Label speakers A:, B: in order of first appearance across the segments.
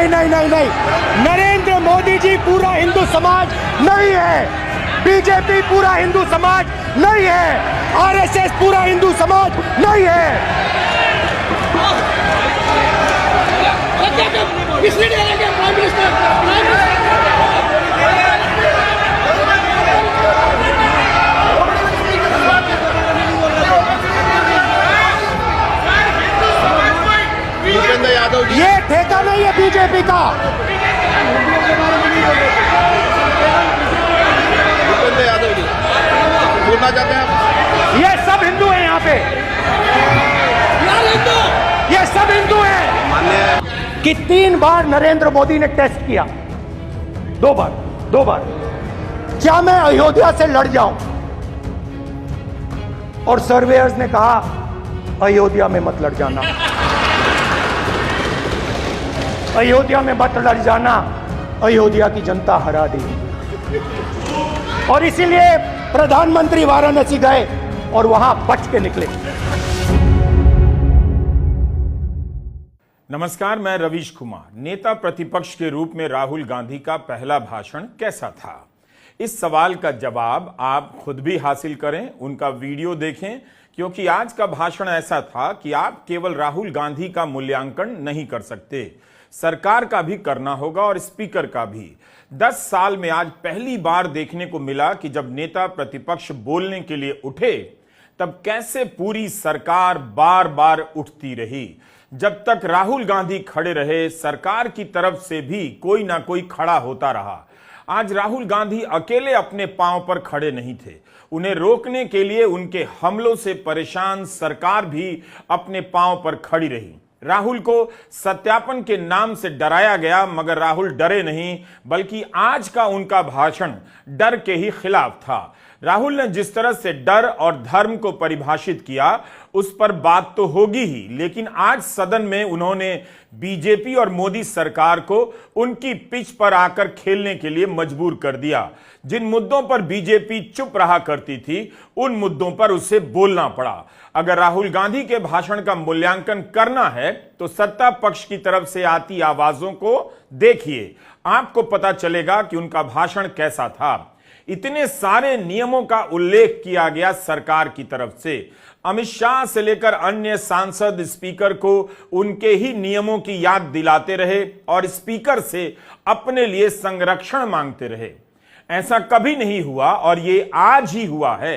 A: नहीं नहीं नहीं नहीं, नरेंद्र मोदी जी पूरा हिंदू समाज नहीं है, बीजेपी पूरा हिंदू समाज नहीं है, आरएसएस पूरा हिंदू समाज नहीं है। ये ठेका नहीं है बीजेपी का।
B: यादव जी बोलना चाहते हैं?
A: ये सब हिंदू हैं यहाँ पे, ये सब हिंदू हैं। कि 3 बार नरेंद्र मोदी ने टेस्ट किया, 2 बार क्या मैं अयोध्या से लड़ जाऊं, और सर्वेयर्स ने कहा अयोध्या में मत लड़ जाना, अयोध्या में मत लड़ जाना, अयोध्या की जनता हरा दी। और इसीलिए प्रधानमंत्री वाराणसी गए और वहां बच के निकले।
C: नमस्कार, मैं रवीश कुमार। नेता प्रतिपक्ष के रूप में राहुल गांधी का पहला भाषण कैसा था? इस सवाल का जवाब आप खुद भी हासिल करें, उनका वीडियो देखें, क्योंकि आज का भाषण ऐसा था कि आप केवल राहुल गांधी का मूल्यांकन नहीं कर सकते, सरकार का भी करना होगा और स्पीकर का भी। 10 साल में आज पहली बार देखने को मिला कि जब नेता प्रतिपक्ष बोलने के लिए उठे तब कैसे पूरी सरकार बार बार उठती रही। जब तक राहुल गांधी खड़े रहे, सरकार की तरफ से भी कोई ना कोई खड़ा होता रहा। आज राहुल गांधी अकेले अपने पांव पर खड़े नहीं थे, उन्हें रोकने के लिए उनके हमलों से परेशान सरकार भी अपने पांव पर खड़ी रही। राहुल को सत्यापन के नाम से डराया गया, मगर राहुल डरे नहीं, बल्कि आज का उनका भाषण डर के ही खिलाफ था। राहुल ने जिस तरह से डर और धर्म को परिभाषित किया, उस पर बात तो होगी ही, लेकिन आज सदन में उन्होंने बीजेपी और मोदी सरकार को उनकी पिच पर आकर खेलने के लिए मजबूर कर दिया। जिन मुद्दों पर बीजेपी चुप रहा करती थी, उन मुद्दों पर उसे बोलना पड़ा। अगर राहुल गांधी के भाषण का मूल्यांकन करना है तो सत्ता पक्ष की तरफ से आती आवाजों को देखिए, आपको पता चलेगा कि उनका भाषण कैसा था। इतने सारे नियमों का उल्लेख किया गया सरकार की तरफ से। अमित शाह से लेकर अन्य सांसद स्पीकर को उनके ही नियमों की याद दिलाते रहे और स्पीकर से अपने लिए संरक्षण मांगते रहे। ऐसा कभी नहीं हुआ और ये आज ही हुआ है,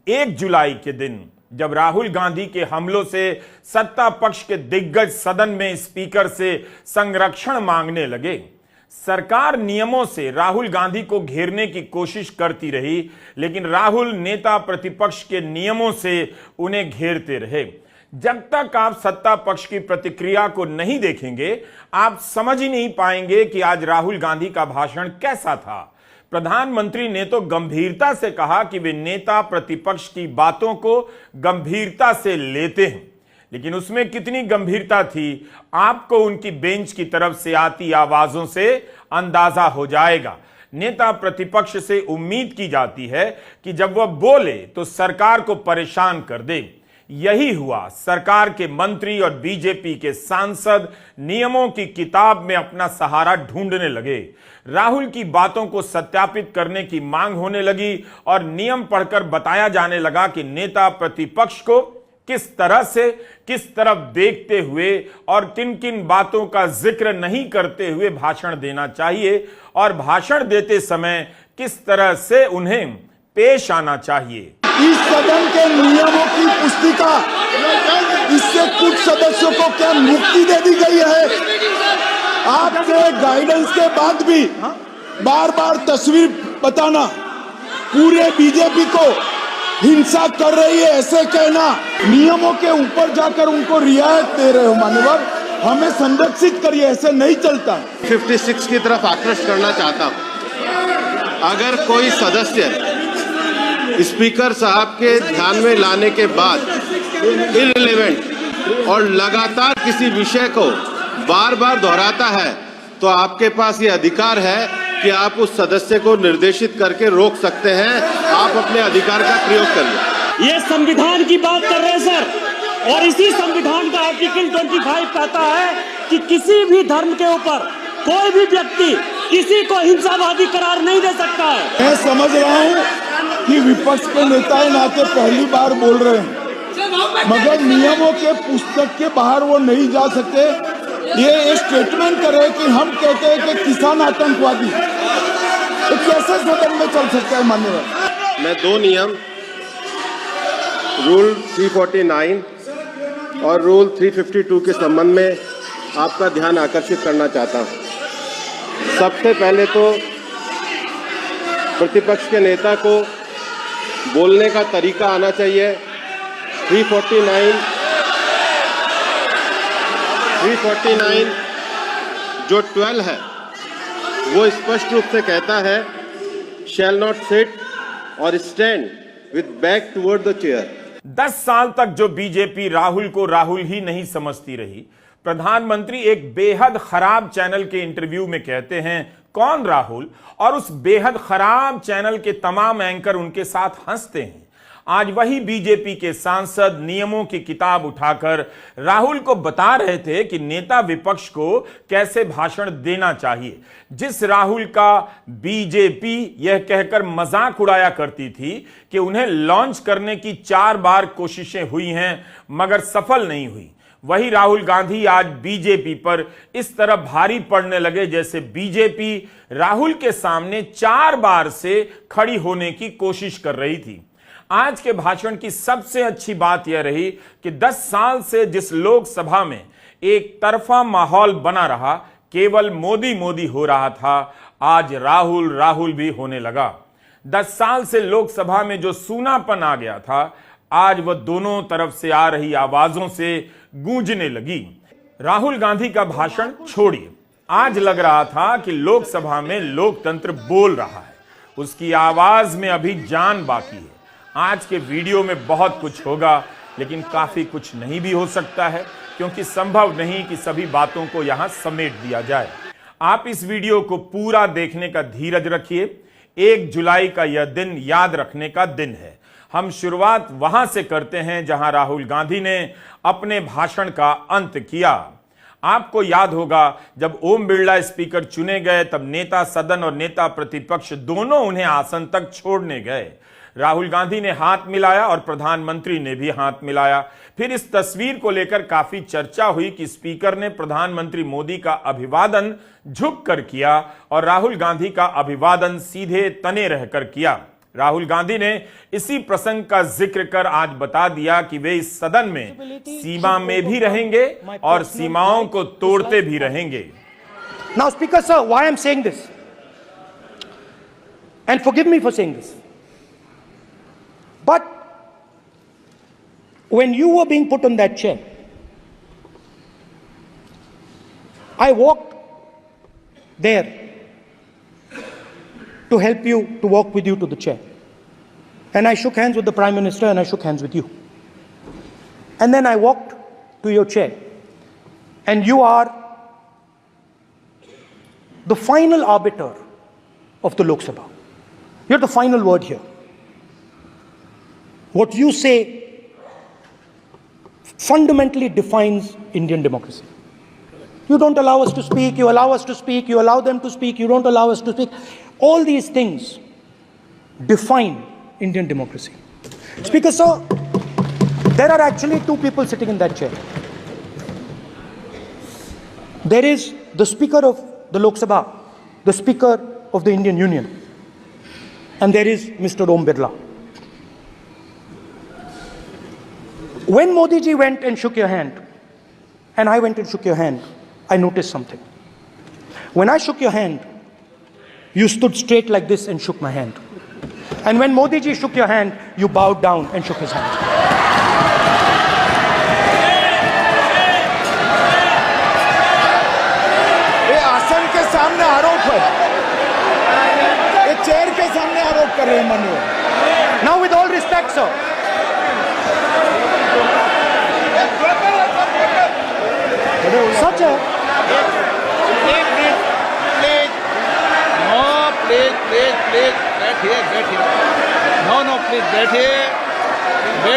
C: 1 जुलाई के दिन, जब राहुल गांधी के हमलों से सत्ता पक्ष के दिग्गज सदन में स्पीकर से संरक्षण मांगने लगे। सरकार नियमों से राहुल गांधी को घेरने की कोशिश करती रही, लेकिन राहुल नेता प्रतिपक्ष के नियमों से उन्हें घेरते रहे। जब तक आप सत्ता पक्ष की प्रतिक्रिया को नहीं देखेंगे, आप समझ ही नहीं पाएंगे कि आज राहुल गांधी का भाषण कैसा था। प्रधानमंत्री ने तो गंभीरता से कहा कि वे नेता प्रतिपक्ष की बातों को गंभीरता से लेते हैं, लेकिन उसमें कितनी गंभीरता थी, आपको उनकी बेंच की तरफ से आती आवाजों से अंदाजा हो जाएगा। नेता प्रतिपक्ष से उम्मीद की जाती है कि जब वह बोले तो सरकार को परेशान कर दे। यही हुआ। सरकार के मंत्री और बीजेपी के सांसद नियमों की किताब में अपना सहारा ढूंढने लगे। राहुल की बातों को सत्यापित करने की मांग होने लगी और नियम पढ़कर बताया जाने लगा कि नेता प्रतिपक्ष को किस तरह से, किस तरफ देखते हुए और किन किन बातों का जिक्र नहीं करते हुए भाषण देना चाहिए और भाषण देते समय किस तरह से उन्हें पेश आना चाहिए।
D: इस सदन के नियमों की पुस्तिका, इससे कुछ सदस्यों को क्या मुक्ति दे दी गई है? आपके गाइडेंस के बाद भी बार बार तस्वीर बताना, पूरे बीजेपी को हिंसा कर रही है ऐसे कहना, नियमों के ऊपर जाकर उनको रियायत दे रहे हो। मान्यवर, हमें संरक्षित करिए, ऐसे नहीं चलता।
B: 56 की तरफ आकृष्ट करना चाहता हूं। अगर कोई सदस्य स्पीकर साहब के ध्यान में लाने के बाद इररिलेवेंट और लगातार किसी विषय को बार बार दोहराता है, तो आपके पास ये अधिकार है कि आप उस सदस्य को निर्देशित करके रोक सकते हैं। आप अपने अधिकार का प्रयोग करिए।
E: ये संविधान की बात कर रहे हैं सर, और इसी संविधान का आर्टिकल 25 कहता है कि किसी भी धर्म के ऊपर कोई भी व्यक्ति किसी को हिंसावादी करार नहीं दे सकता है।
D: मैं समझ रहा हूं कि विपक्ष के नेता नाते पहली बार बोल रहे हैं, मगर नियमों के पुस्तक के बाहर वो नहीं जा सकते। ये स्टेटमेंट करे कि हम कहते हैं कि किसान आतंकवादी, तो कैसे सदन में चल सकता है मान्यवर?
B: मैं दो नियम रूल 349 और रूल 352 के संबंध में आपका ध्यान आकर्षित करना चाहता हूं। सबसे पहले तो प्रतिपक्ष के नेता को बोलने का तरीका आना चाहिए। 349 जो 12 है वो स्पष्ट रूप से कहता है शैल नॉट सिट और stand with back toward the chair.
C: 10 साल तक जो बीजेपी राहुल को राहुल ही नहीं समझती रही, प्रधानमंत्री एक बेहद खराब चैनल के इंटरव्यू में कहते हैं कौन राहुल, और उस बेहद खराब चैनल के तमाम एंकर उनके साथ हंसते हैं। आज वही बीजेपी के सांसद नियमों की किताब उठाकर राहुल को बता रहे थे कि नेता विपक्ष को कैसे भाषण देना चाहिए। जिस राहुल का बीजेपी यह कहकर मजाक उड़ाया करती थी कि उन्हें लॉन्च करने की 4 बार कोशिशें हुई हैं मगर सफल नहीं हुई, वही राहुल गांधी आज बीजेपी पर इस तरह भारी पड़ने लगे जैसे बीजेपी राहुल के सामने 4 बार से खड़ी होने की कोशिश कर रही थी। आज के भाषण की सबसे अच्छी बात यह रही कि 10 साल से जिस लोकसभा में एक तरफा माहौल बना रहा, केवल मोदी मोदी हो रहा था, आज राहुल राहुल भी होने लगा। 10 साल से लोकसभा में जो सूनापन आ गया था, आज वह दोनों तरफ से आ रही आवाजों से गूंजने लगी। राहुल गांधी का भाषण छोड़िए, आज लग रहा था कि लोकसभा में लोकतंत्र बोल रहा है, उसकी आवाज में अभी जान बाकी है। आज के वीडियो में बहुत कुछ होगा, लेकिन काफी कुछ नहीं भी हो सकता है, क्योंकि संभव नहीं कि सभी बातों को यहां समेट दिया जाए। आप इस वीडियो को पूरा देखने का धीरज रखिए। 1 जुलाई का यह दिन याद रखने का दिन है। हम शुरुआत वहां से करते हैं जहां राहुल गांधी ने अपने भाषण का अंत किया। आपको याद होगा जब ओम बिरला स्पीकर चुने गए, तब नेता सदन और नेता प्रतिपक्ष दोनों उन्हें आसन तक छोड़ने गए। राहुल गांधी ने हाथ मिलाया और प्रधानमंत्री ने भी हाथ मिलाया। फिर इस तस्वीर को लेकर काफी चर्चा हुई कि स्पीकर ने प्रधानमंत्री मोदी का अभिवादन झुककर किया और राहुल गांधी का अभिवादन सीधे तने रहकर किया। राहुल गांधी ने इसी प्रसंग का जिक्र कर आज बता दिया कि वे इस सदन में सीमा में भी रहेंगे और सीमाओं को तोड़ते भी रहेंगे।
A: Now, Speaker sir, why I'm saying this, and forgive me for saying this, but when you were being put on that chair, I walked there to help you, to walk with you to the chair. And I shook hands with the Prime Minister and I shook hands with you. And then I walked to your chair. And you are the final arbiter of the Lok Sabha. You're the final word here. What you say fundamentally defines Indian democracy. You don't allow us to speak, you allow us to speak, you allow them to speak, you don't allow us to speak. All these things define Indian democracy. Speaker sir, there are actually 2 people sitting in that chair. There is the Speaker of the Lok Sabha, the Speaker of the Indian Union, and there is Mr. Om Birla. When Modi ji went and shook your hand, and I went and shook your hand, I noticed something. When I shook your hand, you stood straight like this and shook my hand. And when Modi ji shook your hand, you bowed down and shook his hand.
D: ये आसन के सामने आरोप है, ये chair के सामने आरोप कर रहे हैं माननीय।
A: Now with all respect, sir, such a
F: please बैठिए, नो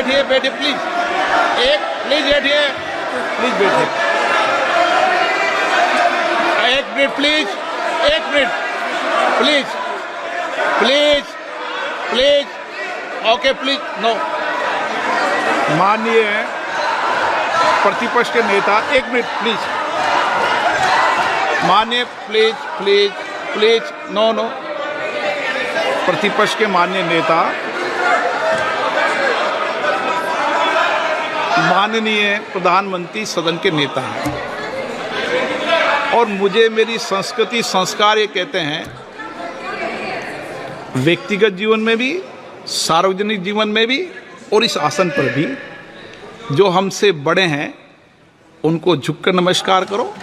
F: प्लीज बैठिए प्लीज। प्लीज बैठिए, प्लीज बैठिए। एक मिनट प्लीज, एक minute please, please please, okay please, no.
G: माननीय प्रतिपक्ष के नेता, एक मिनट प्लीज।
F: माननीय please please please, no no.
G: प्रतिपक्ष के माननीय नेता, माननीय प्रधानमंत्री सदन के नेता हैं और मुझे मेरी संस्कृति संस्कार ये कहते हैं, व्यक्तिगत जीवन में भी, सार्वजनिक जीवन में भी और इस आसन पर भी, जो हमसे बड़े हैं उनको झुककर नमस्कार करो।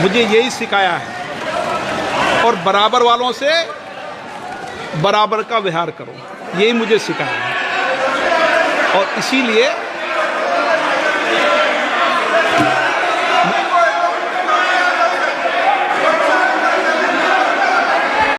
G: मुझे यही सिखाया है और बराबर वालों से बराबर का व्यवहार करो, यही मुझे सिखाया है। और इसीलिए